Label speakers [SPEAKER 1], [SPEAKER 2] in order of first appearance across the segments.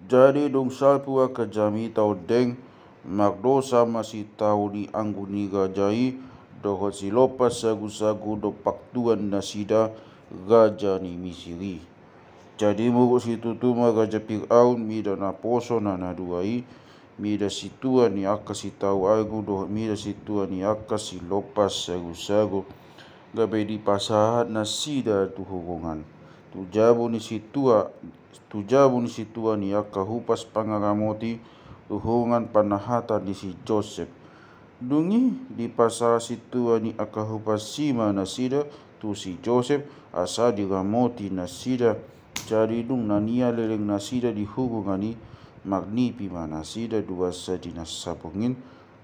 [SPEAKER 1] Jadi dong salpua ka jami tau deng magdosa masih tau di angguni gajai dohot si lopas sagu-sagu do paktuan nasida gaja ni misiri. Jadi mugo si tutuma gaja Fir'aun mida na poso na naduai mida situa ni aka si tau agu dohot mida situa ni aka si lopas sagu-sagu gabe di pasahat nasida tu hukungan. Tujabu ni situa ni aka hupas pangaramoti tuhungan panahata di si Joseph. Dungi di pasal situa ni aka hupas sima nasida tu si Joseph asa diramoti nasida. Jadi dung nania leleng nasida di hubungani magnipi manasida dua sadina sapungin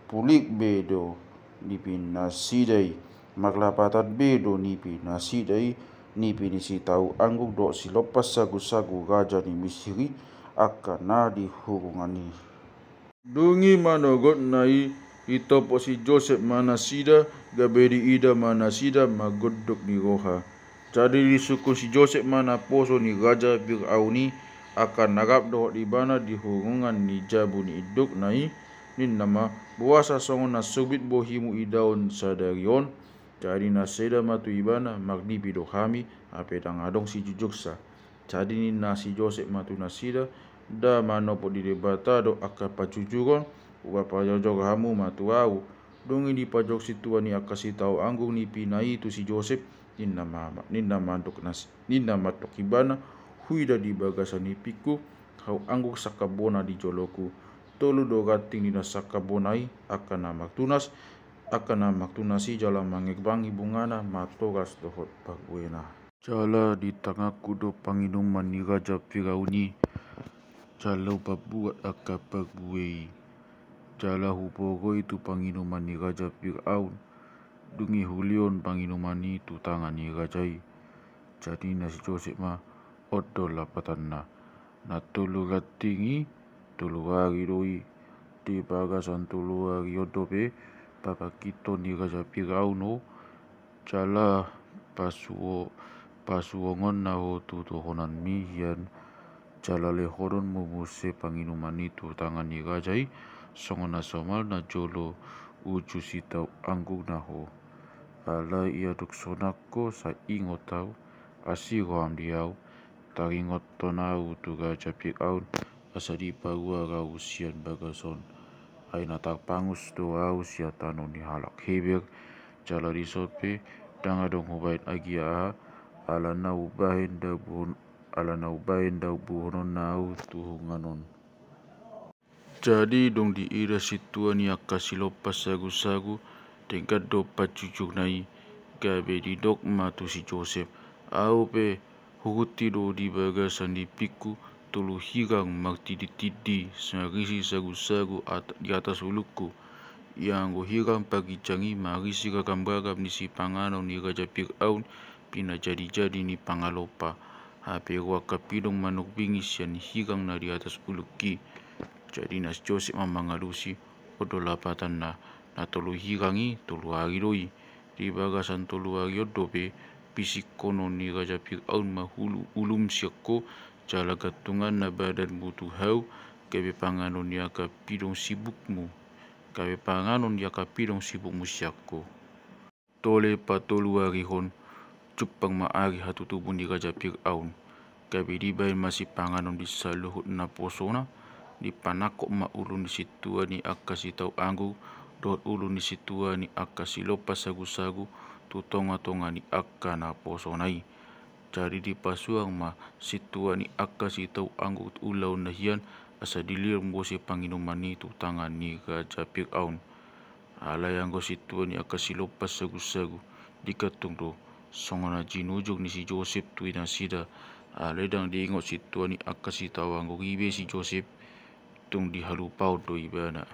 [SPEAKER 1] pulik bedo nipi nasidai maglapatat bedo nipi nasidai nipi nisi tau angguk do si lopas sagu-sagu raja ni Misiri akan na di hubungani. Dungi manogot nai itopo si Joseph manasida gabedi ida manasida magodok ni roha. Jadi di suku si Joseph mana poso ni raja Fir'auni akan narap dohot di bana di hubungan ni jabu ni iduk nai nin nama buasa songon na subit bohimu idaun sadarion. Jadi naseda matu ibana magnipi do kami apedang adong si jujuksa. Jadi ni nasi Joseph matu nasida da manopo di debata do aka pacucuron uga pajojok hamu matu au. Dungi di pajok situa ni aka si tau anggung ni pinai tu si Joseph ninna matok ibana huida di bagasan ni piku hau angguk sakabona di joloku tolu do gating dina sakabonai akan namak tunasi jala mangekbangi bungana matogas dohot paguena. Jala di tangahku do panginuman ni raja Firauni jala pabuat aka paguei. Jala hupogoi tu panginuman ni raja Fir'aun dungi hulion panginuman itu tangan ni rajai. Jadi nasi Joseph mah odol lapatanna na tulu gatingi tulu hari doi di bagasan tulu hari odope papa kito ni raja Fir'aun jala pasuongon na ho tu tohonan mihian jala lehoron mumuse panginuman itu tangan ni rajai songon na somal na jolo uju sitau anggung na ho. Ala ia duk sonako sa ingot tau asiro am diau taringot tonau tu raja Fir'aun asa di parua rau sian bagason aina tak pangus do au sia tano ni halak heber jala di sope danga dong hubain agia ala na ubahin dau buhonon nau tuhunganon. Jadi dong di ira situa ni akasi lopas sagu-sagu tingkat do pacucuk nai gabe di dok matu si Joseph au pe hukuti do di bagasan di piku tulu hirang magtidi-tidi sarisi sagu-sagu di atas uluku yang go hirang pagi cangi marisi kakambagam ni si pangano ni raja Fir'aun pina jadi-jadi ni pangalopa hape waka pidong manuk bingis yang hirang na di atas uluki. Jadi nas Joseph mangalusi odolapatan na tolu hirangi tolu hari doi di bagasan tolu hari odope pisik kono ni raja Fir'aun mahulu ulum siako jala gatungan na badan butuh hau kabe panganon ya kapidong sibukmu siako tole patolu hari hon cupang maari hatu tubuh ni raja Fir'aun kabe di bain masih panganon di saluhut na posona di panakok ma ulun di situa ni akasi tau anggu dohot ulun di situa ni akasi lopas sagu-sagu tu tonga-tonga ni akka na posonai. Jadi di pasuang ma situa ni akasi tau anggu ulau nahian asa dilir mbose panginuman ni tu tangan ni raja Fir'aun. Ala yang go situa ni akasi lopas sagu-sagu dikatung do songona jinujung ni si Joseph tu ina sida aledang diingot situa ni akasi tau anggu ribe si Joseph tung di halupau do ibana.